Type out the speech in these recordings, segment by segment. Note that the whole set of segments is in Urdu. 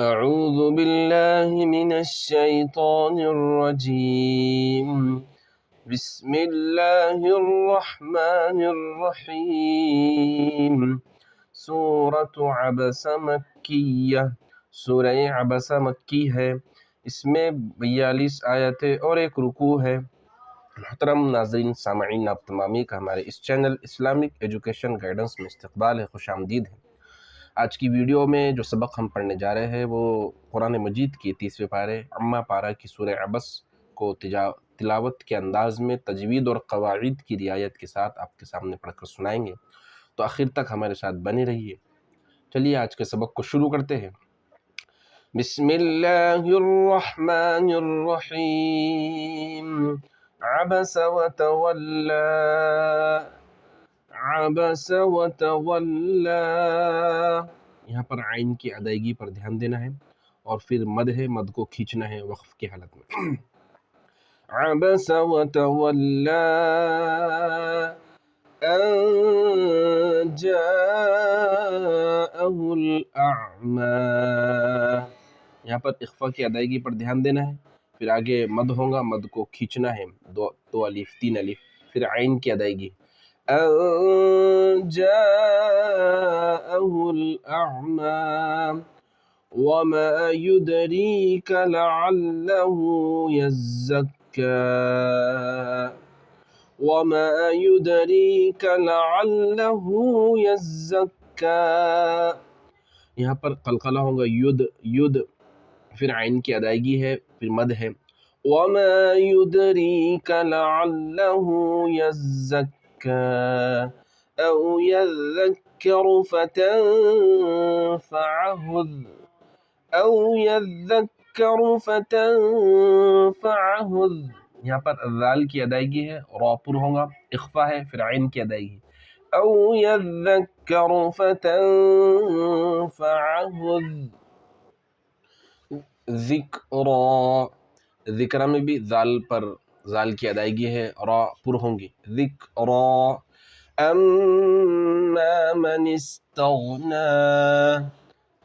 أعوذ بالله من الشيطان الرجيم بسم الله الرحمن الرحيم سورة عبس مکیہ، سورہ عبس مکی ہے، اس میں 42 آیتیں اور ایک رکوع ہے۔ محترم ناظرین سامعین، آپ تمامی کا ہمارے اس چینل اسلامک ایجوکیشن گائیڈنس میں استقبال ہے، خوش آمدید ہے۔ آج کی ویڈیو میں جو سبق ہم پڑھنے جا رہے ہیں وہ قرآن مجید کی 30ویں پارے عامہ پارہ کی سورہ عبس کو تلاوت کے انداز میں تجوید اور قواعد کی رعایت کے ساتھ آپ کے سامنے پڑھ کر سنائیں گے، تو آخر تک ہمارے ساتھ بنے رہیے۔ چلیے آج کے سبق کو شروع کرتے ہیں۔ بسم اللہ الرحمن الرحیم، عبس وتولی، عبس وتولی، یہاں پر عین کی ادائیگی پر دھیان دینا ہے، اور پھر مد ہے، مد کو کھینچنا ہے وقف کی حالت میں۔ عبس وتولی ان جاءہ الاعمی، یہاں پر اخفا کی ادائیگی پر دھیان دینا ہے، پھر آگے مد ہوگا، مد کو کھینچنا ہے، دو الف، تین الف، پھر عین کی ادائیگی۔ ان جاءہ الاعمی وما يدريك لعله يزكى، وما يدريك لعله يزكى، یہاں پر قلقلہ ہوگا، ید، پھر عین کی ادائیگی ہے، پھر مد ہے۔ وما يدريك لعله يزكى أو يذكر فتنفعه یہاں پر ذال کی ادائیگی ہے، را پر ہوگا، اخفا ہے، پھر عین کی ادائیگی۔ او یذکر فتنفعه ذکرا، ذکرہ میں بھی ذال کی ادائیگی ہے، را پر ہوں گی۔ ذکرا اما من استغنی،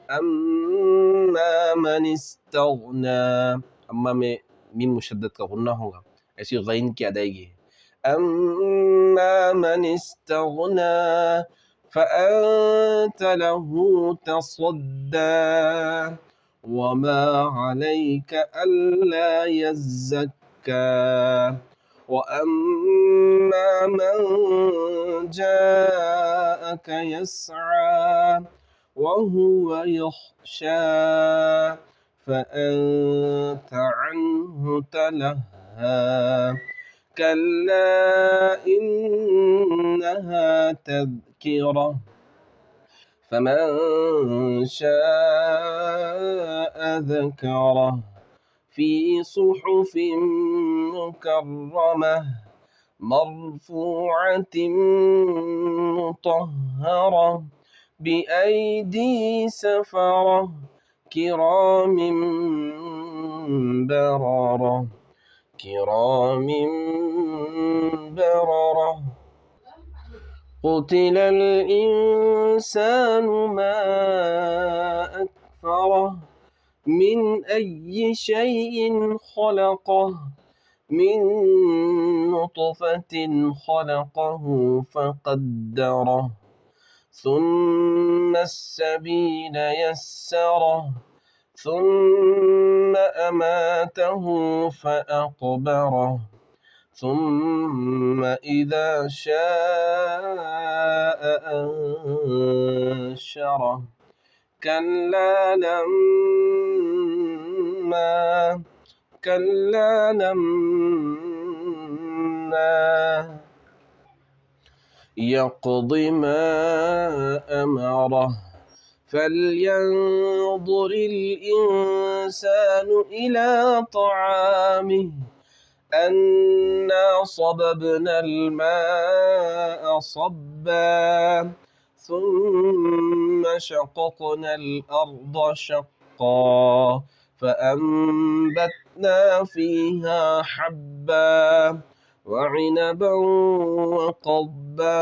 اما من استغنی، اما میں میم مشدد کا غنہ ہوگا، ایسی غین کی ادائیگی ہے۔ اما من استغنی فأنت له تصدی وما عليك ألا يزكى وأما من جاءك يسعى وهو يخشى فأنت عنه تلهى كلا إنها تذكرة فمن شاء ذكره في صحف مكرمة مرفوعة مطهرة بأيدي سفرة كرام بررة، كرام بررة۔ قتل الإنسان ما أكفره من أي شيء خلقه من نطفة خلقه فقدره ثم السبيل يسره ثم أماته فأقبره ثم إذا شاء أنشره كلا لما يقض ما أمره فلينظر الإنسان إلى طعامه أنا صببنا الماء صبا ثم شققنا الأرض شقا فأنبتنا فيها حبا وعنبا وقضبا